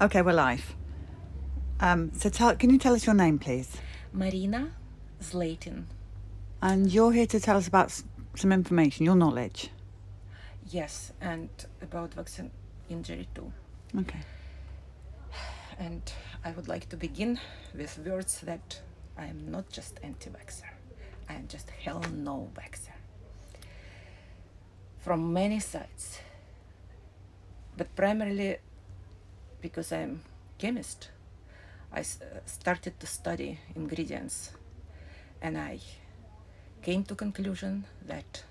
Okay, we're live. Can you tell us your name, please? Marina Zlatin. And you're here to tell us about some information, your knowledge. Yes, and about vaccine injury too. Okay. And I would like to begin with words that I am not just anti-vaxxer. I am just hell no vaxxer. From many sides. But primarily because I'm chemist, I started to study ingredients, and I came to conclusion that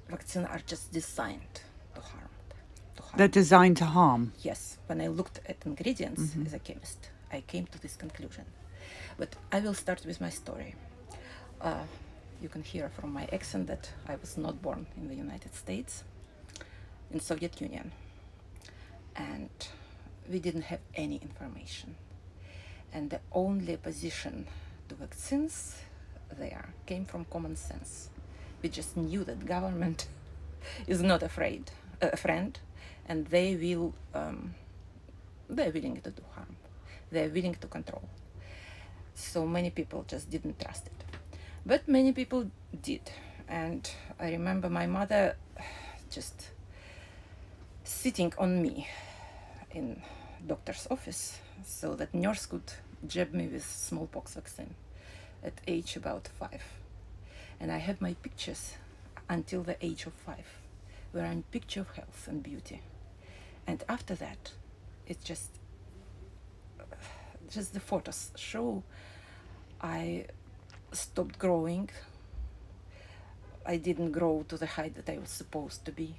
vaccines are just designed to harm. They're designed to harm. Yes, when I looked at ingredients as a chemist, I came to this conclusion. But I will start with my story. You can hear from my accent that I was not born in the United States, in Soviet Union. And we didn't have any information. And the only opposition to vaccines there came from common sense. We just knew that government is not a friend, and they're willing to do harm. They're willing to control. So many people just didn't trust it. But many people did. And I remember my mother just sitting on me in doctor's office so that nurse could jab me with smallpox vaccine at age about 5. And I have my pictures until the age of 5, where I'm picture of health and beauty. And after that, it's just the photos show I stopped growing. I didn't grow to the height that I was supposed to be.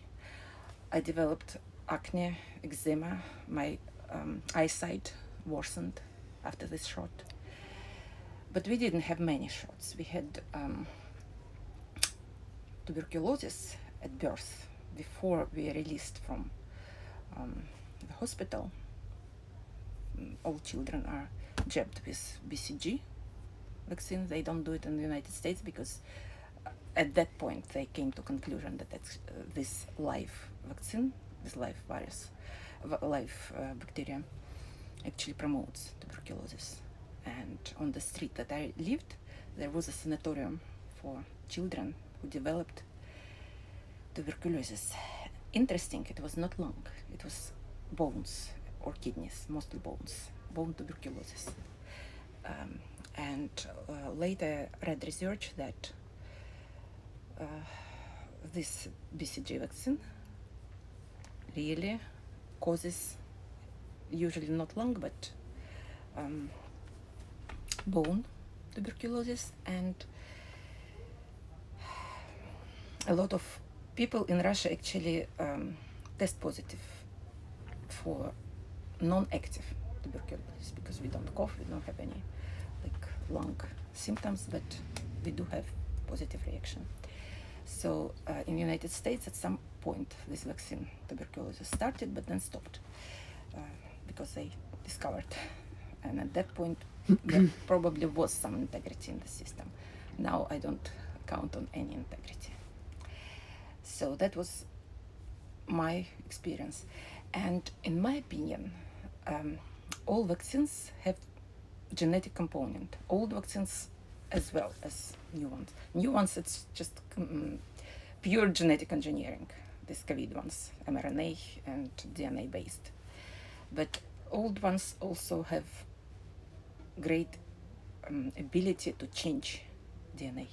I developed acne, eczema. My eyesight worsened after this shot. But we didn't have many shots. We had tuberculosis at birth before we released from the hospital. All children are jabbed with BCG vaccine. They don't do it in the United States because at that point they came to conclusion that this live vaccine, this live virus, live bacteria actually promotes tuberculosis. And on the street that I lived, there was a sanatorium for children who developed tuberculosis. Interesting, it was not lung, it was bones or kidneys, mostly bones, bone tuberculosis. And later read research that this BCG vaccine really causes, usually not lung, but bone tuberculosis. And a lot of people in Russia actually test positive for non-active tuberculosis because we don't cough, we don't have any lung symptoms, but we do have positive reaction. So in the United States, at some point, this vaccine tuberculosis started, but then stopped because they discovered, and at that point, there probably was some integrity in the system. Now I don't count on any integrity. So that was my experience. And in my opinion, all vaccines have genetic component. Old vaccines as well as new ones. New ones, it's just pure genetic engineering. These COVID ones, mRNA and DNA based. But old ones also have great ability to change DNA.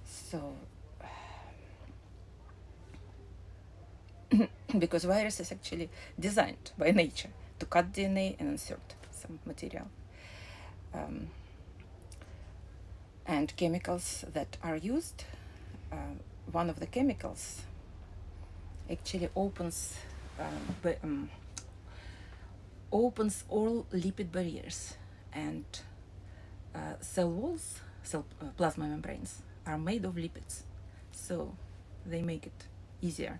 So, because virus is actually designed by nature to cut DNA and insert some material. And chemicals that are used, one of the chemicals actually opens all lipid barriers, and cell walls, plasma membranes are made of lipids, so they make it easier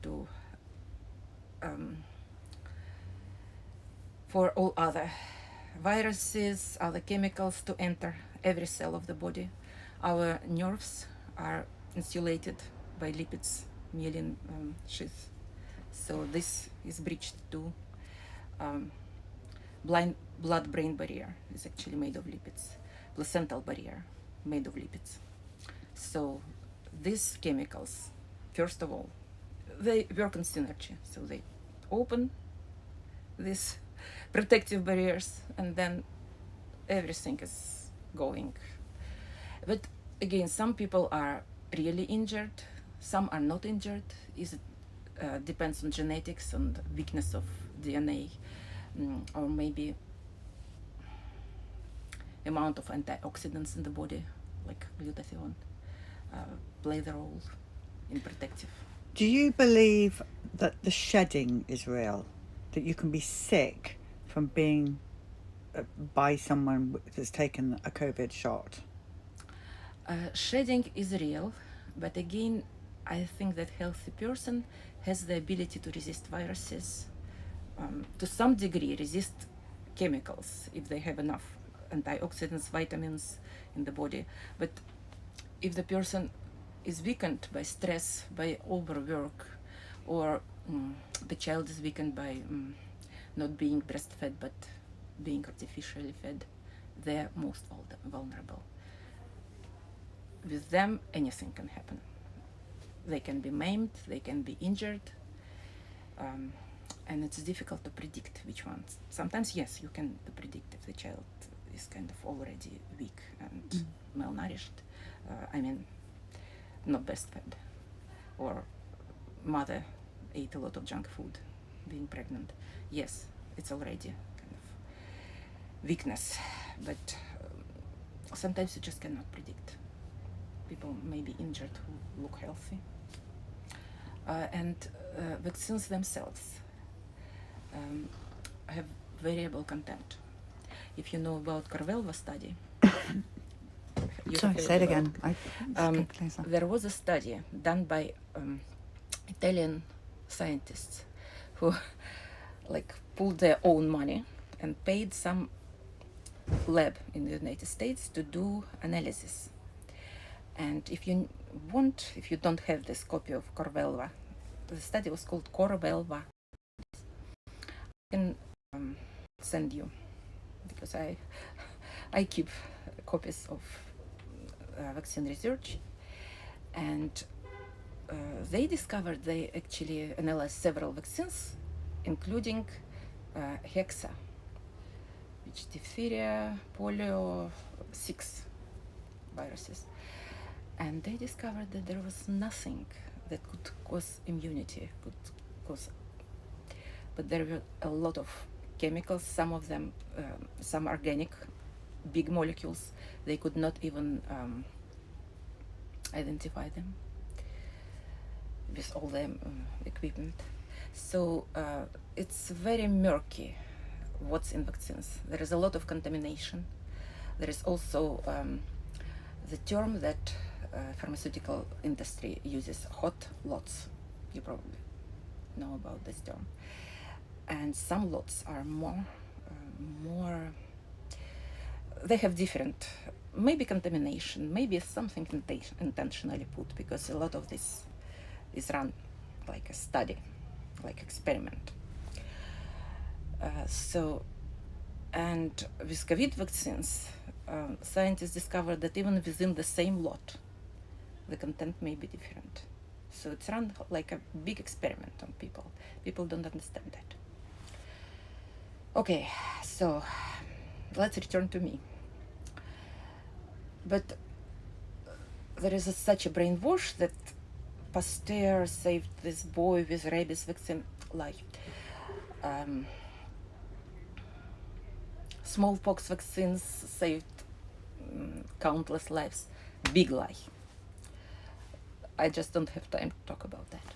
to for all other viruses, other chemicals to enter every cell of the body. Our nerves are insulated by lipids myelin sheath. So this is breached too. Blood-brain barrier is actually made of lipids. Placental barrier made of lipids. So these chemicals, first of all, they work in synergy. So they open these protective barriers, and then everything is going. But again, some people are really injured, some are not injured. It depends on genetics and weakness of DNA, or maybe amount of antioxidants in the body, like glutathione, play the role in protective. Do you believe that the shedding is real? That you can be sick from being by someone that's taken a COVID shot? Shedding is real, but again, I think that healthy person has the ability to resist viruses, to some degree resist chemicals if they have enough antioxidants, vitamins in the body. But if the person is weakened by stress, by overwork, or the child is weakened by not being breastfed but being artificially fed, they're most vulnerable. With them, anything can happen. They can be maimed, they can be injured, and it's difficult to predict which ones. Sometimes, yes, you can predict if the child is kind of already weak and malnourished. I mean, not breastfed, or mother ate a lot of junk food being pregnant. Yes, it's already kind of weakness, but sometimes you just cannot predict. People may be injured who look healthy. And vaccines themselves have variable content. If you know about Corvelva study, Sorry, say it again. There was a study done by Italian scientists who like pulled their own money and paid some lab in the United States to do analysis. And if you don't have this copy of Corvelva, the study was called Corvelva. I can send you, because I keep copies of vaccine research, and they discovered they actually analyzed several vaccines, including hexa, which diphtheria, polio, 6 viruses. And they discovered that there was nothing that could cause immunity, but there were a lot of chemicals, some of them, some organic, big molecules. They could not even identify them with all the equipment. So it's very murky what's in vaccines. There is a lot of contamination. There is also the term that pharmaceutical industry uses, hot lots. You probably know about this term. And some lots are more, they have different, maybe contamination, maybe something intentionally put, because a lot of this is run like a study, like experiment. And with COVID vaccines, scientists discovered that even within the same lot, the content may be different. So it's run like a big experiment on people. People don't understand that. Okay, so let's return to me. But there is such a brainwash that Pasteur saved this boy with rabies vaccine life. Smallpox vaccines saved countless lives. Big lie. I just don't have time to talk about that.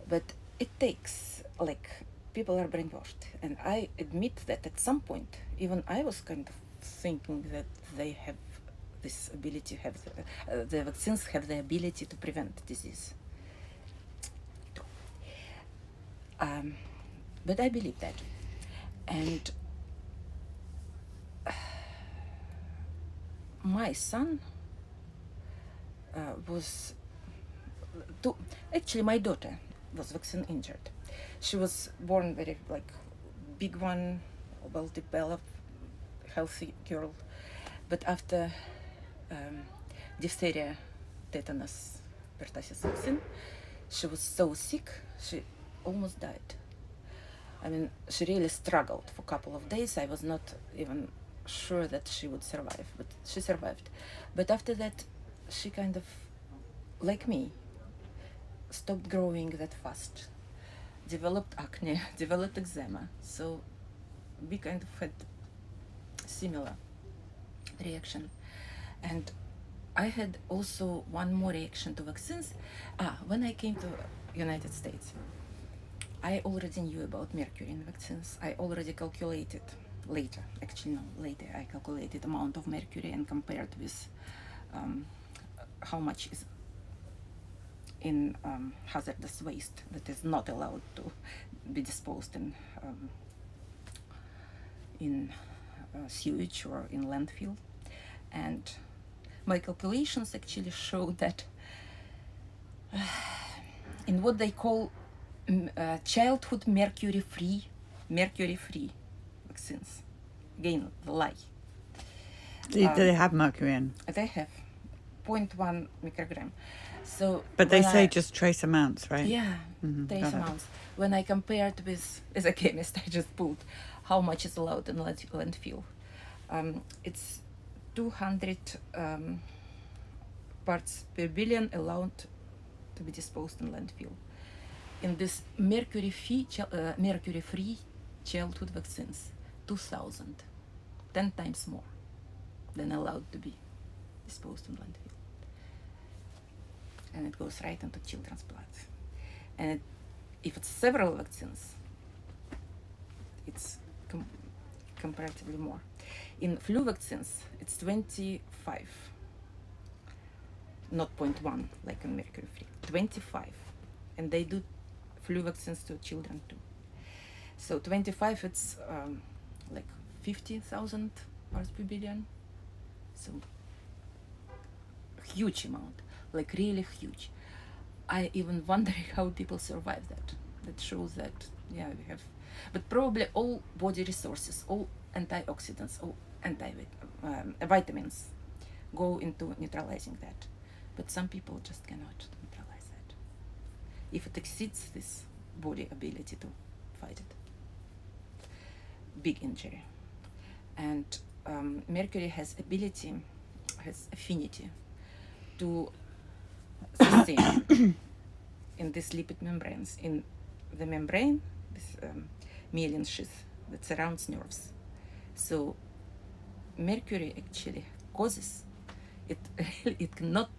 But it takes, like, people are brainwashed. And I admit that at some point, even I was kind of thinking that they have this ability, the vaccines have the ability to prevent disease. But I believe that. And my son was Actually, my daughter was vaccine injured. She was born very like big one, well developed, healthy girl, but after diphtheria, tetanus, pertussis vaccine, she was so sick she almost died. I mean, she really struggled for a couple of days. I was not even sure that she would survive, but she survived. But after that, she kind of, like me, stopped growing that fast, developed acne, developed eczema. So we kind of had similar reaction. And I had also one more reaction to vaccines. When I came to United States, I already knew about mercury in vaccines. I already calculated later, I calculated amount of mercury and compared with how much is in hazardous waste that is not allowed to be disposed in sewage or in landfill. And my calculations actually show that in what they call childhood mercury-free vaccines. Again, the lie. Do they have mercury in? They have 0.1 microgram. So, but they say just trace amounts, right? Yeah, trace amounts. When I compared with, as a chemist, I just pulled how much is allowed in landfill. It's 200 parts per billion allowed to be disposed in landfill. In this mercury-free childhood vaccines, 2,000, 10 times more than allowed to be disposed in landfill. And it goes right into children's blood. And if it's several vaccines, it's comparatively more. In flu vaccines, it's 25, not 0.1 like in mercury-free, 25. And they do flu vaccines to children too. So 25, it's like 50,000 parts per billion. So huge amount, like really huge. I even wonder how people survive that. That shows that, yeah, we have, but probably all body resources, all antioxidants, all vitamins go into neutralizing that. But some people just cannot neutralize that. If it exceeds this body ability to fight it, big injury. And mercury has affinity to sustain in these lipid membranes. In the membrane, this myelin sheath that surrounds nerves. So mercury actually causes, it cannot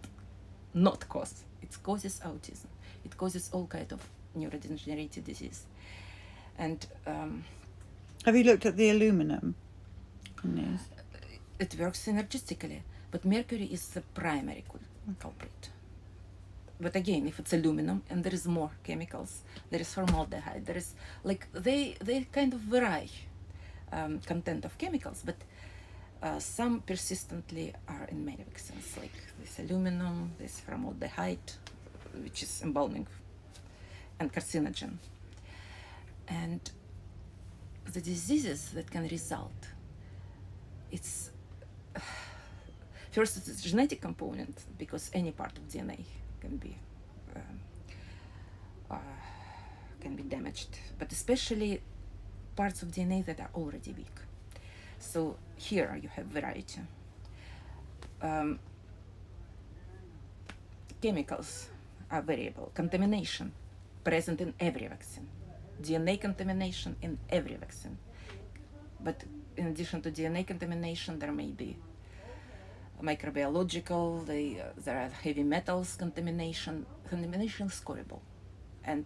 not cause, it causes autism. It causes all kind of neurodegenerative disease. And have you looked at the aluminum in these? It works synergistically, but mercury is the primary culprit. But again, if it's aluminum and there is more chemicals, there is formaldehyde, there is like they kind of vary content of chemicals, but some persistently are in many vaccines, like this aluminum, this formaldehyde, which is embalming and carcinogen. And the diseases that can result, it's first it's a genetic component, because any part of DNA can be damaged, but especially parts of DNA that are already weak. So here you have variety. Chemicals are variable. Contamination present in every vaccine. DNA contamination in every vaccine. But in addition to DNA contamination, there may be microbiological, there are heavy metals contamination. Contamination is horrible. And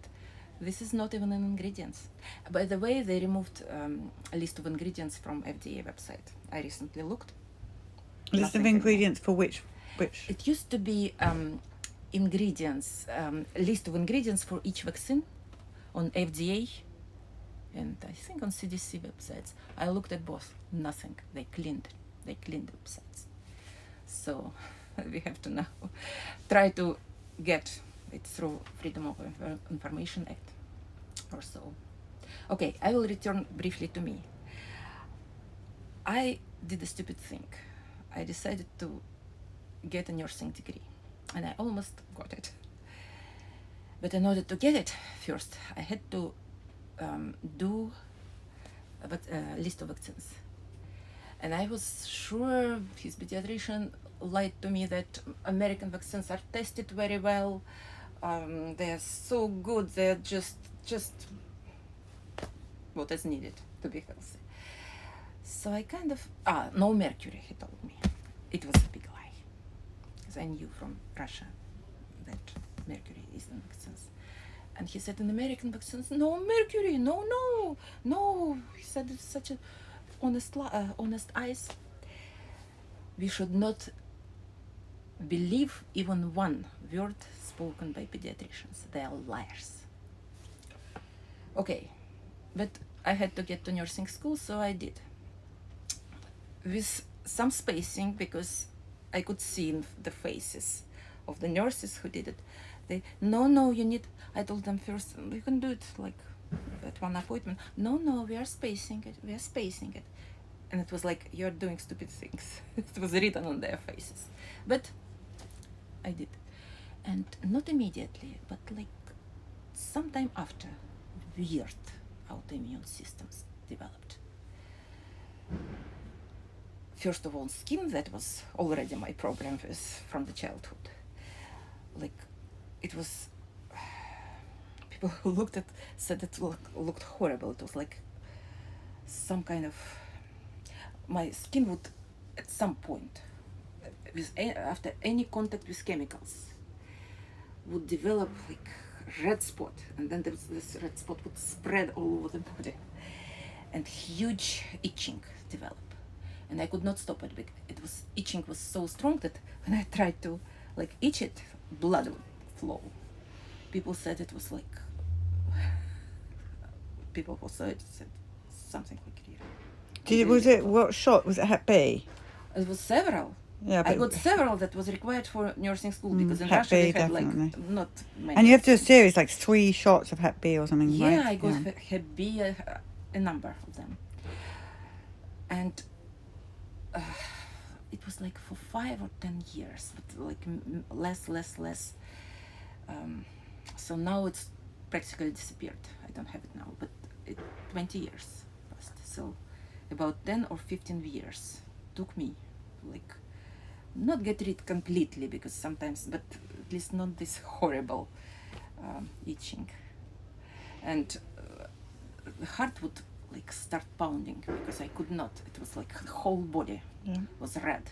this is not even in ingredients. By the way, they removed a list of ingredients from FDA website. I recently looked. List of ingredients for which? It used to be ingredients, list of ingredients for each vaccine on FDA and I think on CDC websites. I looked at both. Nothing. They cleaned the websites. So we have to now try to get It's through Freedom of Information Act or so. Okay, I will return briefly to me. I did a stupid thing. I decided to get a nursing degree, and I almost got it. But in order to get it, first I had to do a list of vaccines. And I was sure his pediatrician lied to me that American vaccines are tested very well. They're so good. They're just what is needed to be healthy. So I kind of no mercury, he told me. It was a big lie, because I knew from Russia that mercury is in vaccines. And he said, in American vaccines, no mercury, no. He said it's such a honest eyes. We should not believe even one word spoken by pediatricians. They are liars. Okay, but I had to get to nursing school, so I did. With some spacing, because I could see in the faces of the nurses who did it. They, no, you need, I told them first, you can do it like at one appointment. No, we are spacing it. And it was like, you're doing stupid things. It was written on their faces. But I did. And not immediately, but like sometime after, weird autoimmune systems developed. First of all, skin, that was already my problem with from the childhood. Like, it was, people who looked at said it looked horrible. It was like some kind of, my skin would at some point, after any contact with chemicals, would develop like red spot, and then this red spot would spread all over the body, and huge itching develop. And I could not stop it because itching was so strong that when I tried to like itch it, blood would flow. People said it was like, people who saw it said something like real. Was it, what shot? Was it Hep B? It was several. Yeah, I got several that was required for nursing school, because in Hep Russia B, they had definitely. like not many. And you have to do a series, like 3 shots of Hep B or something, right? Yeah, I got Hep B, a number of them. And it was like for 5 or 10 years, but like less. So now it's practically disappeared. I don't have it now, but 20 years passed. So about 10 or 15 years took me, like, not get rid completely, because sometimes, but at least not this horrible itching. And the heart would like start pounding, because I could not. It was like the whole body was red.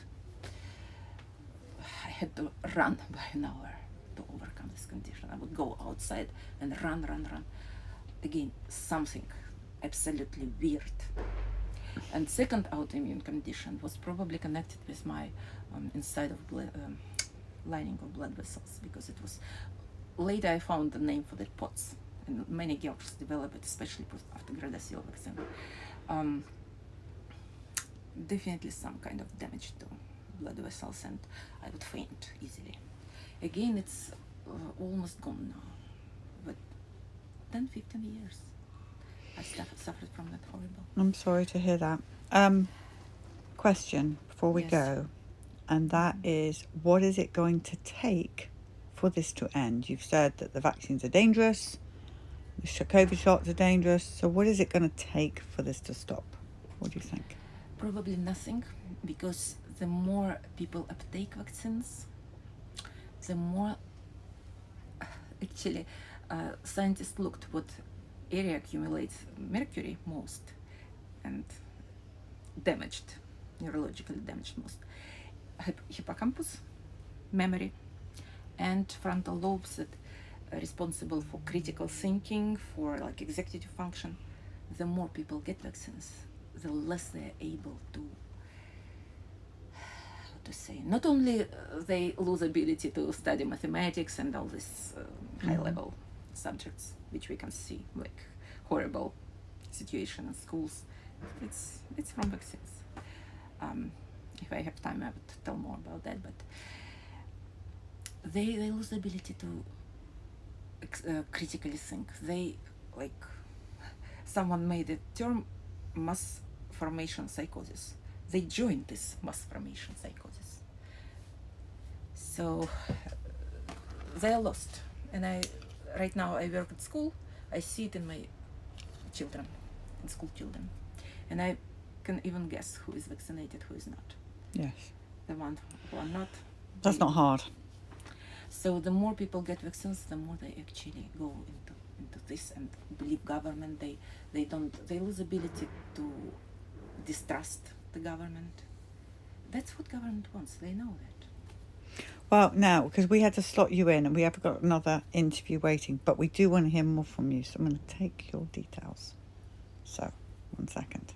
I had to run by an hour to overcome this condition. I would go outside and run. Again, something absolutely weird. And second autoimmune condition was probably connected with my inside of blood, lining of blood vessels, because it was later I found the name for the POTS, and many girls develop it, especially after Gardasil vaccine. Definitely some kind of damage to blood vessels, and I would faint easily. Again, it's almost gone now, but 10-15 years I suffered from that horrible. I'm sorry to hear that. Question before we go, and that is, what is it going to take for this to end? You've said that the vaccines are dangerous, the COVID shots are dangerous, so what is it going to take for this to stop? What do you think? Probably nothing, because the more people uptake vaccines, the more actually scientists looked what area accumulates mercury most and damaged, neurologically damaged most. Hippocampus, memory, and frontal lobes that are responsible for critical thinking, for like executive function. The more people get vaccines, the less they're able to, how to say, not only they lose ability to study mathematics and all these high-level subjects, which we can see, like horrible situation in schools. It's from vaccines. If I have time, I would tell more about that, but they lose the ability to critically think. They, like, someone made a term, mass formation psychosis. They joined this mass formation psychosis. So they are lost. And right now I work at school. I see it in my children, in school children. And I can even guess who is vaccinated, who is not. Yes. The ones who are not. That's not hard. So the more people get vaccines, the more they actually go into this and believe government. They lose ability to distrust the government. That's what government wants. They know that. Well, now, because we had to slot you in and we have got another interview waiting, but we do want to hear more from you. So I'm going to take your details. So, 1 second.